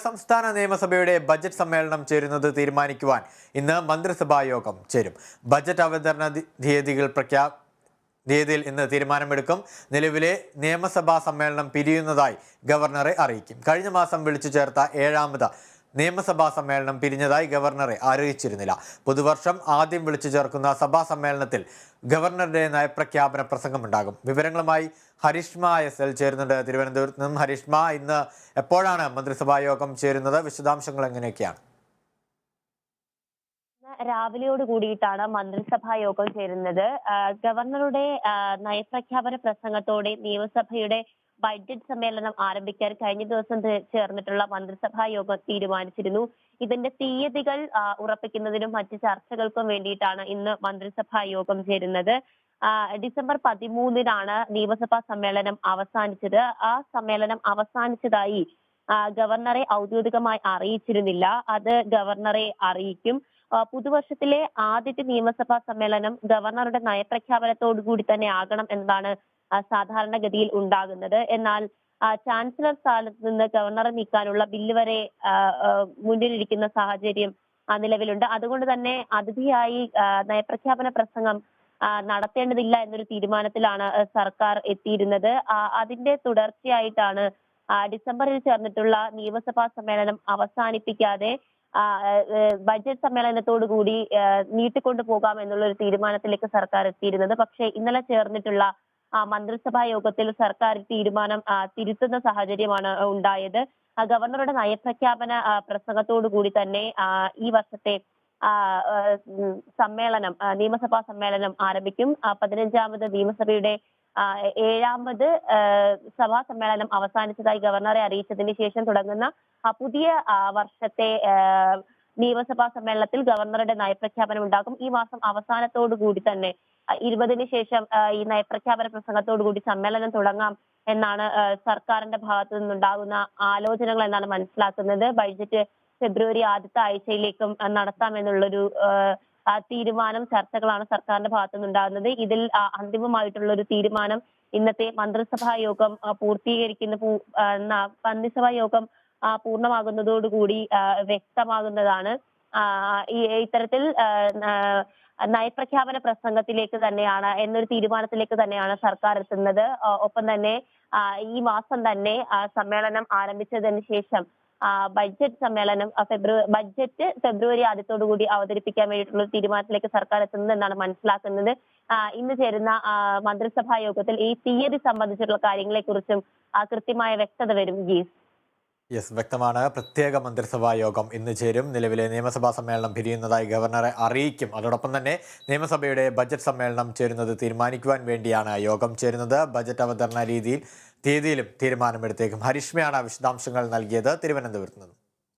സംസ്ഥാന നിയമസഭയുടെ ബജറ്റ് സമ്മേളനം ചേരുന്നത് തീരുമാനിക്കുവാൻ ഇന്ന് മന്ത്രിസഭാ യോഗം ചേരും. ബജറ്റ് അവതരണ തീയതിയിൽ ഇന്ന് തീരുമാനമെടുക്കും. നിലവിലെ നിയമസഭാ സമ്മേളനം പിരിയുന്നതായി ഗവർണറെ അറിയിക്കും. കഴിഞ്ഞ മാസം വിളിച്ചു ചേർത്ത 7ാമത് നിയമസഭാ സമ്മേളനം പിരിഞ്ഞതായി ഗവർണറെ അറിയിച്ചിരുന്നില്ല. പുതുവർഷം ആദ്യം വിളിച്ചു ചേർക്കുന്ന സഭാ സമ്മേളനത്തിൽ ഗവർണറുടെ നയപ്രഖ്യാപന പ്രസംഗമുണ്ടാകും. വിവരങ്ങളുമായി ഹരിഷ്മ SL ചേരുന്നുണ്ട് തിരുവനന്തപുരത്ത് നിന്നും. ഹരിഷ്മ, ഇന്ന് എപ്പോഴാണ് മന്ത്രിസഭാ യോഗം ചേരുന്നത്? വിശദാംശങ്ങൾ എങ്ങനെയൊക്കെയാണ്? രാവിലെയോട് കൂടിയിട്ടാണ് മന്ത്രിസഭാ യോഗം ചേരുന്നത്. ഗവർണറുടെ നയപ്രഖ്യാപന പ്രസംഗത്തോടെ നിയമസഭയുടെ ബഡ്ജറ്റ് സമ്മേളനം ആരംഭിക്കാൻ കഴിഞ്ഞ ദിവസം ചേർന്നിട്ടുള്ള മന്ത്രിസഭാ യോഗം തീരുമാനിച്ചിരുന്നു. ഇതിന്റെ തീയതികൾ ഉറപ്പിക്കുന്നതിനും മറ്റ് ചർച്ചകൾക്കും വേണ്ടിയിട്ടാണ് ഇന്ന് മന്ത്രിസഭാ യോഗം ചേരുന്നത്. ഡിസംബർ 13-നാണ് നിയമസഭാ സമ്മേളനം അവസാനിച്ചത്. ആ സമ്മേളനം അവസാനിച്ചതായി ഗവർണറെ ഔദ്യോഗികമായി അറിയിച്ചിരുന്നില്ല. അത് ഗവർണറെ അറിയിക്കും. പുതുവർഷത്തിലെ ആദ്യത്തെ നിയമസഭാ സമ്മേളനം ഗവർണറുടെ നയപ്രഖ്യാപനത്തോടു കൂടി തന്നെ ആകണം എന്നതാണ് സാധാരണഗതിയിൽ ഉണ്ടാകുന്നത്. എന്നാൽ ചാൻസലർ സ്ഥാനത്ത് നിന്ന് ഗവർണറെ നീക്കാനുള്ള ബില്ല് വരെ മുന്നിലിരിക്കുന്ന സാഹചര്യം നിലവിലുണ്ട്. അതുകൊണ്ട് തന്നെ അതിഥിയായി നയപ്രഖ്യാപന പ്രസംഗം നടത്തേണ്ടതില്ല എന്നൊരു തീരുമാനത്തിലാണ് സർക്കാർ എത്തിയിരുന്നത്. അതിന്റെ തുടർച്ചയായിട്ടാണ് ഡിസംബറിൽ ചേർന്നിട്ടുള്ള നിയമസഭാ സമ്മേളനം അവസാനിപ്പിക്കാതെ ബജറ്റ് സമ്മേളനത്തോടു കൂടി നീട്ടിക്കൊണ്ടു പോകാം എന്നുള്ള ഒരു തീരുമാനത്തിലേക്ക് സർക്കാർ എത്തിയിരുന്നത്. പക്ഷേ ഇന്നലെ ചേർന്നിട്ടുള്ള മന്ത്രിസഭാ യോഗത്തിൽ സർക്കാർ തീരുമാനം തിരുത്തുന്ന സാഹചര്യമാണ് ഉണ്ടായത്. ഗവർണറുടെ നയപ്രഖ്യാപന പ്രസംഗത്തോടു കൂടി തന്നെ ഈ വർഷത്തെ സമ്മേളനം നിയമസഭാ സമ്മേളനം ആരംഭിക്കും. 15ാമത് നിയമസഭയുടെ 7ാമത് സഭാ സമ്മേളനം അവസാനിച്ചതായി ഗവർണറെ അറിയിച്ചതിന് ശേഷം തുടങ്ങുന്ന പുതിയ വർഷത്തെ നിയമസഭാ സമ്മേളനത്തിൽ ഗവർണറുടെ നയപ്രഖ്യാപനം ഉണ്ടാകും. ഈ മാസം അവസാനത്തോടു കൂടി തന്നെ 20-ന് ശേഷം ഈ നയപ്രഖ്യാപന പ്രസംഗത്തോടു കൂടി സമ്മേളനം തുടങ്ങാം എന്നാണ് സർക്കാരിന്റെ ഭാഗത്തു നിന്നുണ്ടാകുന്ന ആലോചനകൾ എന്നാണ് മനസ്സിലാക്കുന്നത്. ബഡ്ജറ്റ് ഫെബ്രുവരി ആദ്യത്തെ ആഴ്ചയിലേക്കും നടത്താമെന്നുള്ളൊരു തീരുമാനം, ചർച്ചകളാണ് സർക്കാരിന്റെ ഭാഗത്തു നിന്നുണ്ടാകുന്നത്. ഇതിൽ അന്തിമമായിട്ടുള്ള ഒരു തീരുമാനം ഇന്നത്തെ മന്ത്രിസഭാ യോഗം മന്ത്രിസഭാ യോഗം പൂർണ്ണമാകുന്നതോടുകൂടി വ്യക്തമാകുന്നതാണ്. ഇത്തരത്തിൽ നയപ്രഖ്യാപന പ്രസംഗത്തിലേക്ക് തന്നെയാണ് എന്നൊരു തീരുമാനത്തിലേക്ക് തന്നെയാണ് സർക്കാർ എത്തുന്നത്. ഒപ്പം തന്നെ ഈ മാസം തന്നെ സമ്മേളനം ആരംഭിച്ചതിന് ശേഷം ബഡ്ജറ്റ് സമ്മേളനം ബഡ്ജറ്റ് ഫെബ്രുവരി ആദ്യത്തോടുകൂടി അവതരിപ്പിക്കാൻ വേണ്ടിയിട്ടുള്ള തീരുമാനത്തിലേക്ക് സർക്കാർ എത്തുന്നത് എന്നാണ് മനസ്സിലാക്കുന്നത്. ഇന്ന് ചേരുന്ന മന്ത്രിസഭാ യോഗത്തിൽ ഈ തീയതി സംബന്ധിച്ചിട്ടുള്ള കാര്യങ്ങളെക്കുറിച്ചും കൃത്യമായ വ്യക്തത വരും. വ്യക്തമാണ്. പ്രത്യേക മന്ത്രിസഭാ യോഗം ഇന്ന് ചേരും. നിലവിലെ നിയമസഭാ സമ്മേളനം പിരിയുന്നതായി ഗവർണറെ അറിയിക്കും. അതോടൊപ്പം തന്നെ നിയമസഭയുടെ ബജറ്റ് സമ്മേളനം ചേരുന്നത് തീരുമാനിക്കുവാൻ വേണ്ടിയാണ് യോഗം ചേരുന്നത്. ബജറ്റ് അവതരണ തീയതിയിലും തീരുമാനമെടുത്തേക്കും. ഹരിഷ്മയാണ് വിശദാംശങ്ങൾ നൽകിയത് തിരുവനന്തപുരത്ത് നിന്ന്.